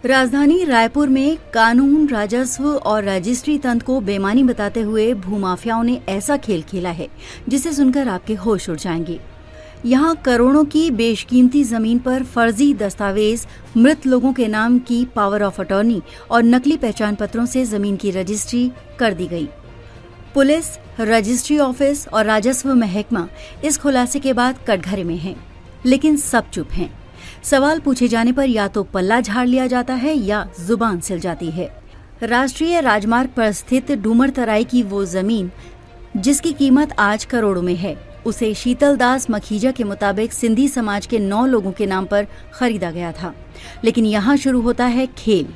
राजधानी रायपुर में कानून, राजस्व और रजिस्ट्री तंत्र को बेईमानी बताते हुए भूमाफियाओं ने ऐसा खेल खेला है जिसे सुनकर आपके होश उड़ जाएंगे। यहाँ करोड़ों की बेशकीमती जमीन पर फर्जी दस्तावेज, मृत लोगों के नाम की पावर ऑफ अटॉर्नी और नकली पहचान पत्रों से जमीन की रजिस्ट्री कर दी गई। पुलिस, रजिस्ट्री ऑफिस और राजस्व महकमा इस खुलासे के बाद कटघरे में हैं, लेकिन सब चुप हैं। सवाल पूछे जाने पर या तो पल्ला झाड़ लिया जाता है या जुबान सिल जाती है। राष्ट्रीय राजमार्ग पर स्थित डूमर तराई की वो जमीन जिसकी कीमत आज करोड़ों में है, उसे शीतल दास मखीजा के मुताबिक सिंधी समाज के 9 लोगों के नाम पर खरीदा गया था। लेकिन यहाँ शुरू होता है खेल।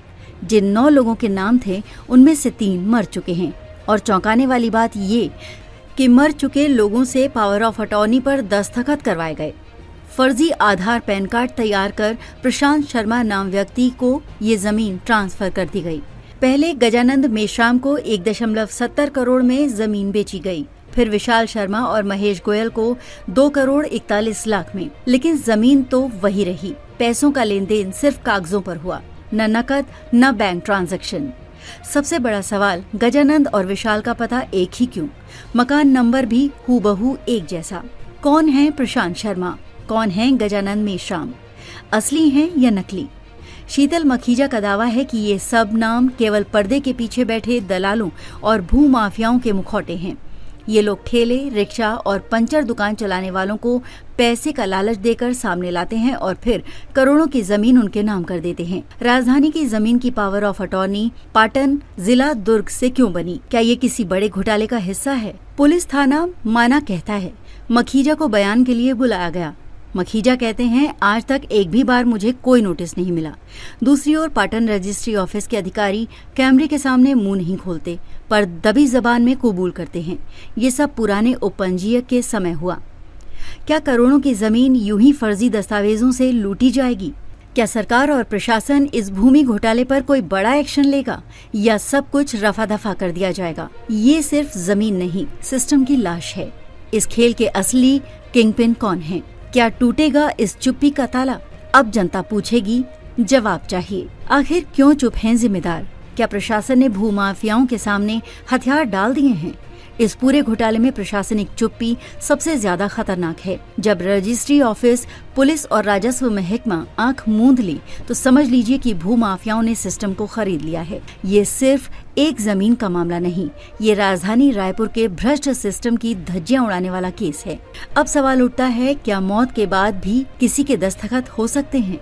जिन 9 लोगों के नाम थे उनमें से 3 मर चुके हैं और चौंकाने वाली बात ये कि मर चुके लोगों से पावर ऑफ अटॉर्नी पर दस्तखत करवाए गए। फर्जी आधार पैन कार्ड तैयार कर प्रशांत शर्मा नाम व्यक्ति को ये जमीन ट्रांसफर कर दी गई। पहले गजानंद मेश्राम को 1.70 करोड़ में जमीन बेची गई, फिर विशाल शर्मा और महेश गोयल को 2 करोड़ 41 लाख में। लेकिन जमीन तो वही रही। पैसों का लेन देन सिर्फ कागजों पर हुआ, न नकद न बैंक ट्रांजैक्शन। सबसे बड़ा सवाल, गजानंद और विशाल का पता एक ही क्यों? मकान नंबर भी हूबहू एक जैसा। कौन है प्रशांत शर्मा? कौन है गजानंद मेश्राम? असली हैं या नकली? शीतल मखीजा का दावा है कि ये सब नाम केवल पर्दे के पीछे बैठे दलालों और भूमाफियाओं के मुखौटे हैं। ये लोग ठेले, रिक्शा और पंचर दुकान चलाने वालों को पैसे का लालच देकर सामने लाते हैं और फिर करोड़ों की जमीन उनके नाम कर देते हैं। राजधानी की जमीन की पावर ऑफ अटॉर्नी पाटन जिला दुर्ग से क्यों बनी? क्या ये किसी बड़े घोटाले का हिस्सा है? पुलिस थाना माना कहता है मखीजा को बयान के लिए बुलाया गया। मखीजा कहते हैं आज तक एक भी बार मुझे कोई नोटिस नहीं मिला। दूसरी ओर पाटन रजिस्ट्री ऑफिस के अधिकारी कैमरे के सामने मुंह नहीं खोलते पर दबी जबान में कबूल करते हैं ये सब पुराने उपपंजीयक के समय हुआ। क्या करोड़ों की जमीन यूं ही फर्जी दस्तावेजों से लूटी जाएगी? क्या सरकार और प्रशासन इस भूमि घोटाले पर कोई बड़ा एक्शन लेगा या सब कुछ रफा दफा कर दिया जाएगा? ये सिर्फ जमीन नहीं, सिस्टम की लाश है। इस खेल के असली किंगपिन कौन है? क्या टूटेगा इस चुप्पी का ताला? अब जनता पूछेगी, जवाब चाहिए। आखिर क्यों चुप हैं जिम्मेदार? क्या प्रशासन ने भूमाफियाओं के सामने हथियार डाल दिए हैं? इस पूरे घोटाले में प्रशासनिक चुप्पी सबसे ज्यादा खतरनाक है। जब रजिस्ट्री ऑफिस, पुलिस और राजस्व महकमा आंख मूंद ली तो समझ लीजिए कि भूमाफियाओं ने सिस्टम को खरीद लिया है। ये सिर्फ एक जमीन का मामला नहीं, ये राजधानी रायपुर के भ्रष्ट सिस्टम की धज्जियां उड़ाने वाला केस है। अब सवाल उठता है, क्या मौत के बाद भी किसी के दस्तखत हो सकते हैं?